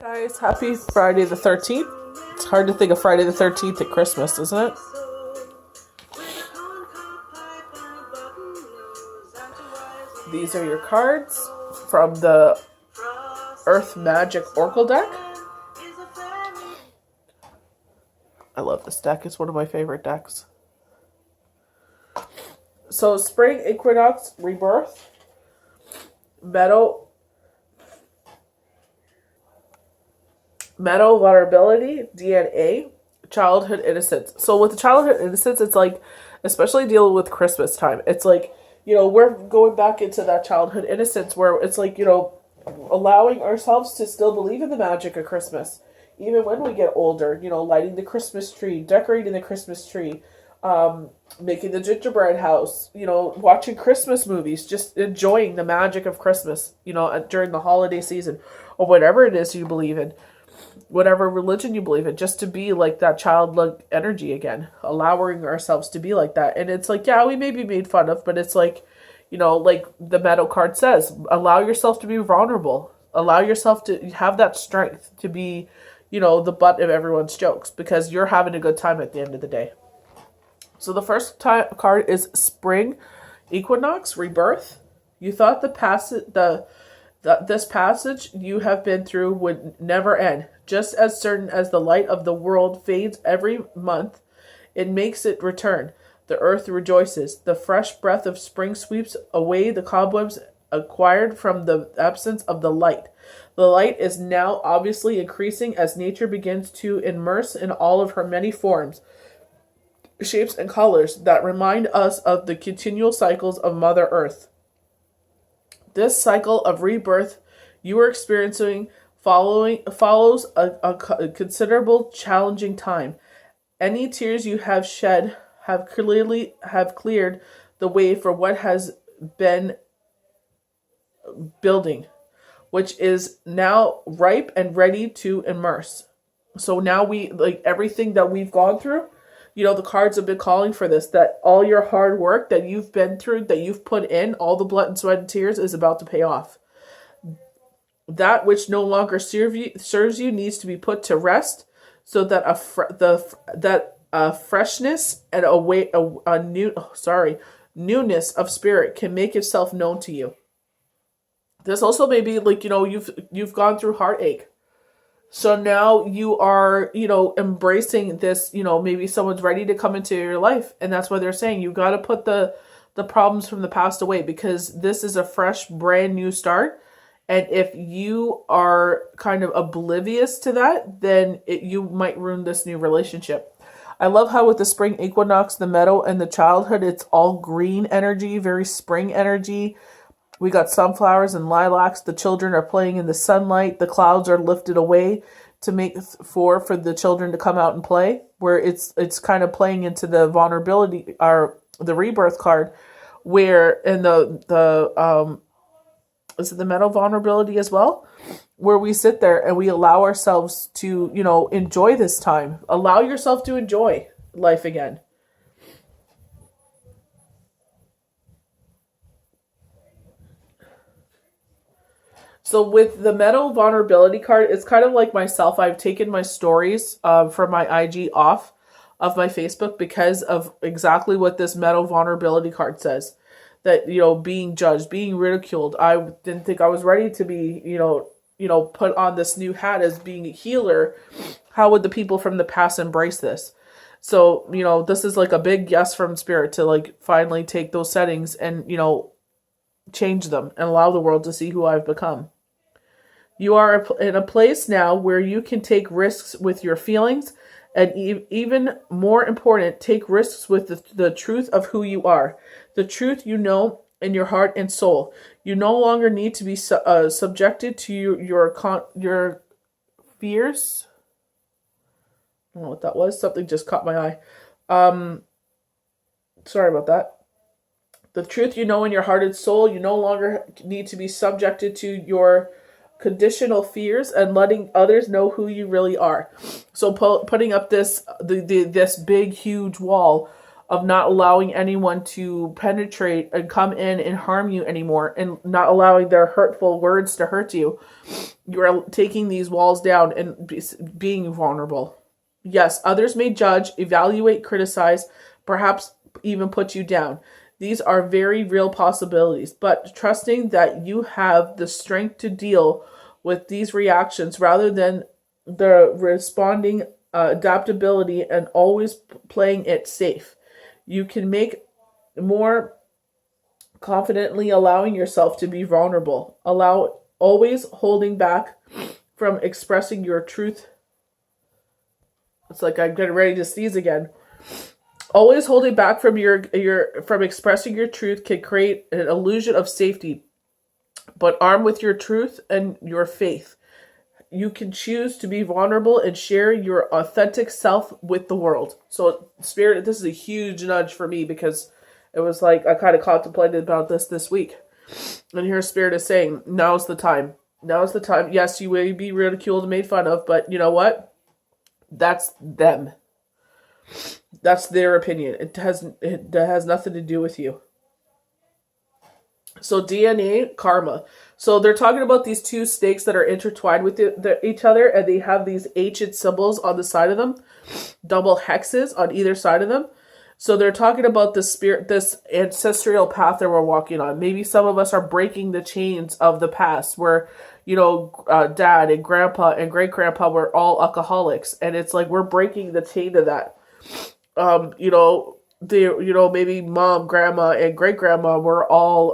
Guys, happy Friday the 13th. It's hard to think of Friday the 13th at Christmas, isn't it? These are your cards from the Earth Magic Oracle deck. I love this deck. It's one of my favorite decks. So, Spring Equinox Rebirth, Meadow Vulnerability, DNA, Childhood Innocence. So with the Childhood Innocence, it's like, especially dealing with Christmas time, it's like, we're going back into that childhood innocence where it's like, allowing ourselves to still believe in the magic of Christmas. Even when we get older, lighting the Christmas tree, decorating the Christmas tree, making the gingerbread house, watching Christmas movies, just enjoying the magic of Christmas, during the holiday season, or whatever it is you believe in, whatever religion you believe in, just to be like that childlike energy again, allowing ourselves to be like that. And it's like, yeah, we may be made fun of, but it's like, like the Meadow card says, allow yourself to be vulnerable, allow yourself to have that strength to be, the butt of everyone's jokes, because you're having a good time at the end of the day. So the first card is Spring Equinox Rebirth. You thought this passage you have been through would never end. Just as certain as the light of the world fades every month, it makes it return. The earth rejoices. The fresh breath of spring sweeps away the cobwebs acquired from the absence of the light. The light is now obviously increasing as nature begins to immerse in all of her many forms, shapes, and colors that remind us of the continual cycles of Mother Earth. This cycle of rebirth you are experiencing follows a considerable challenging time. Any tears you have shed have cleared the way for what has been building, which is now ripe and ready to immerse. So now we, like, everything that we've gone through, the cards have been calling for this, that all your hard work that you've been through, that you've put in, all the blood and sweat and tears is about to pay off. That which no longer serves you needs to be put to rest, so that freshness and newness of spirit can make itself known to you. This also may be like, you've gone through heartache. So now you are, embracing this, maybe someone's ready to come into your life. And that's why they're saying you got to put the problems from the past away, because this is a fresh, brand new start. And if you are kind of oblivious to that, then you might ruin this new relationship. I love how with the spring equinox, the meadow, and the childhood, it's all green energy, very spring energy. We got sunflowers and lilacs. The children are playing in the sunlight. The clouds are lifted away to make for the children to come out and play, where it's kind of playing into the vulnerability, or the rebirth card, where in the is it the meadow vulnerability as well, where we sit there and we allow ourselves to, enjoy this time. Allow yourself to enjoy life again. So with the meadow vulnerability card, it's kind of like myself. I've taken my stories from my IG off of my Facebook because of exactly what this meadow vulnerability card says. That, being judged, being ridiculed. I didn't think I was ready to be, put on this new hat as being a healer. How would the people from the past embrace this? So, this is like a big yes from spirit to like finally take those settings and, change them and allow the world to see who I've become. You are in a place now where you can take risks with your feelings, and even more important, take risks with the truth of who you are. The truth in your heart and soul. You no longer need to be subjected to your fears. I don't know what that was. Something just caught my eye. Sorry about that. The truth in your heart and soul. You no longer need to be subjected to your conditional fears and letting others know who you really are. So putting up this big huge wall of not allowing anyone to penetrate and come in and harm you anymore, and not allowing their hurtful words to hurt you. You are taking these walls down and being vulnerable. Yes, others may judge, evaluate, criticize, perhaps even put you down. These are very real possibilities, but trusting that you have the strength to deal with these reactions rather than the responding adaptability and always playing it safe. You can make more confidently allowing yourself to be vulnerable. Always holding back from expressing your truth. It's like I'm getting ready to sneeze again. Always holding back from from expressing your truth can create an illusion of safety. But armed with your truth and your faith, you can choose to be vulnerable and share your authentic self with the world. So, Spirit, this is a huge nudge for me, because it was like I kind of contemplated about this week. And here Spirit is saying, now's the time. Now's the time. Yes, you may be ridiculed and made fun of, but you know what? That's them. That's their opinion. It has nothing to do with you. So DNA, karma. So they're talking about these two snakes that are intertwined with each other, and they have these ancient symbols on the side of them, double hexes on either side of them. So they're talking about this ancestral path that we're walking on. Maybe some of us are breaking the chains of the past, where, dad and grandpa and great grandpa were all alcoholics, and it's like we're breaking the chain of that. Maybe mom, grandma, and great grandma were all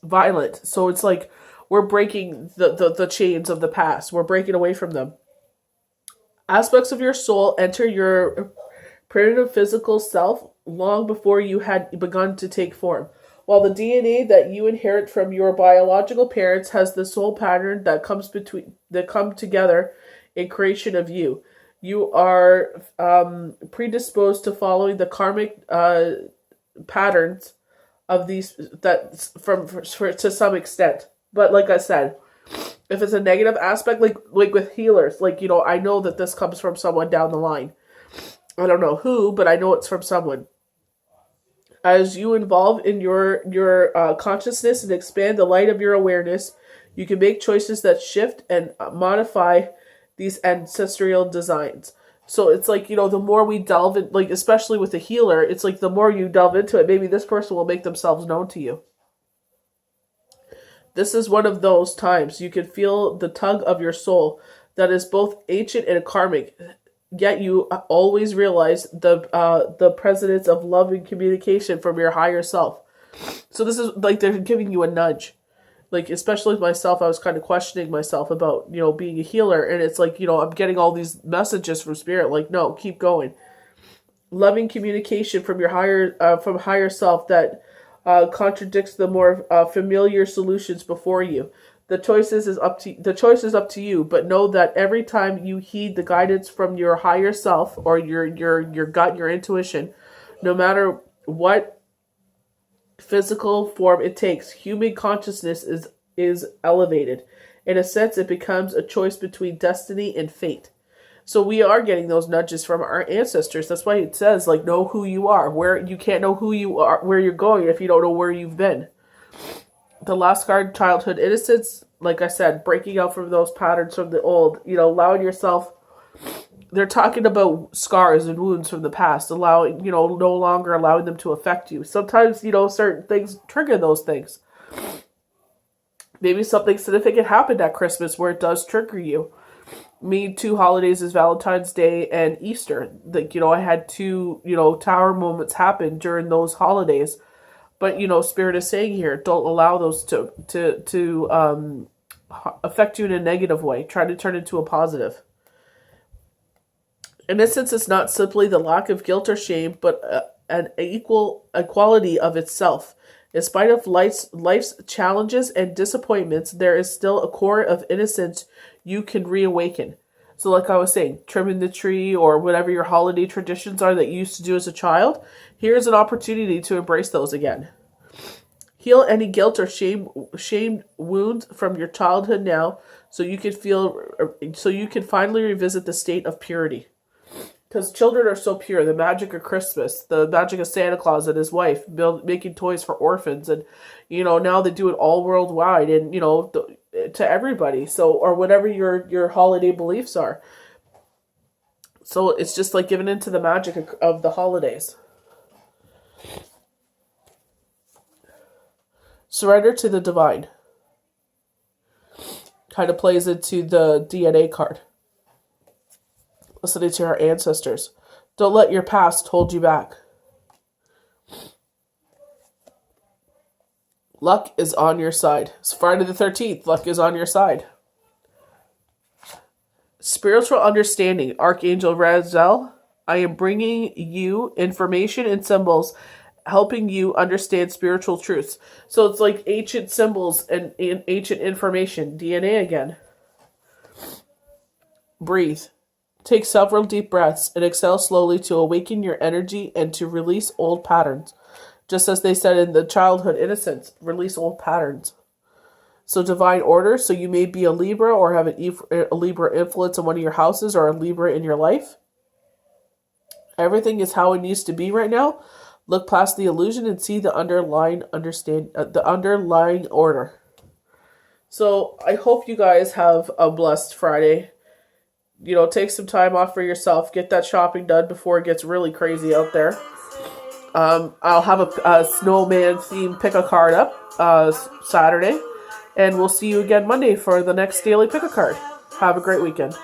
violent. So it's like we're breaking the chains of the past. We're breaking away from them. Aspects of your soul enter your primitive physical self long before you had begun to take form. While the DNA that you inherit from your biological parents has the soul pattern that come together in creation of you. You are predisposed to following the karmic patterns of these to some extent. But like I said, if it's a negative aspect, like with healers, I know that this comes from someone down the line. I don't know who, but I know it's from someone. As you evolve in your consciousness and expand the light of your awareness, you can make choices that shift and modify these ancestral designs. So it's like, the more we delve in, especially with a healer, it's like the more you delve into it, maybe this person will make themselves known to you. This is one of those times you can feel the tug of your soul that is both ancient and karmic, yet you always realize the presence of love and communication from your higher self. So this is like they're giving you a nudge. Especially with myself, I was kind of questioning myself about, being a healer. And it's like, I'm getting all these messages from Spirit, no, keep going. Loving communication from your higher self that contradicts the more familiar solutions before you. The choice is up to you, but know that every time you heed the guidance from your higher self or your gut, your intuition, no matter what physical form it takes, human consciousness is elevated. In a sense, it becomes a choice between destiny and fate. So we are getting those nudges from our ancestors. That's why it says, know who you are. Where you can't know who you are, where you're going if you don't know where you've been. The last card, childhood innocence. Like I said, breaking out from those patterns from the old. Allowing yourself. They're talking about scars and wounds from the past, no longer allowing them to affect you. Sometimes, certain things trigger those things. Maybe something significant happened at Christmas where it does trigger you. Me, 2 holidays is Valentine's Day and Easter. I had 2, tower moments happen during those holidays. But, Spirit is saying here, don't allow those to affect you in a negative way. Try to turn it into a positive. Innocence is not simply the lack of guilt or shame, but an equality of itself. In spite of life's challenges and disappointments, there is still a core of innocence you can reawaken. So like I was saying, trimming the tree or whatever your holiday traditions are that you used to do as a child, here's an opportunity to embrace those again. Heal any guilt or shame wounds from your childhood now so you can finally revisit the state of purity. because children are so pure. The magic of Christmas, the magic of Santa Claus and his wife making toys for orphans, and now they do it all worldwide, and to everybody. So, or whatever your holiday beliefs are. So it's just like giving into the magic of the holidays. Surrender to the divine. Kind of plays into the DNA card. Listening to our ancestors. Don't let your past hold you back. Luck is on your side. It's Friday the 13th. Luck is on your side. Spiritual understanding. Archangel Raziel. I am bringing you information and symbols, helping you understand spiritual truths. So it's like ancient symbols and ancient information. DNA again. Breathe. Take several deep breaths and exhale slowly to awaken your energy and to release old patterns. Just as they said in the childhood innocence, release old patterns. So divine order. So you may be a Libra or have a Libra influence in one of your houses or a Libra in your life. Everything is how it needs to be right now. Look past the illusion and see the underlying order. So I hope you guys have a blessed Friday. Take some time off for yourself. Get that shopping done before it gets really crazy out there. I'll have a snowman theme pick a card up Saturday. And we'll see you again Monday for the next daily pick a card. Have a great weekend.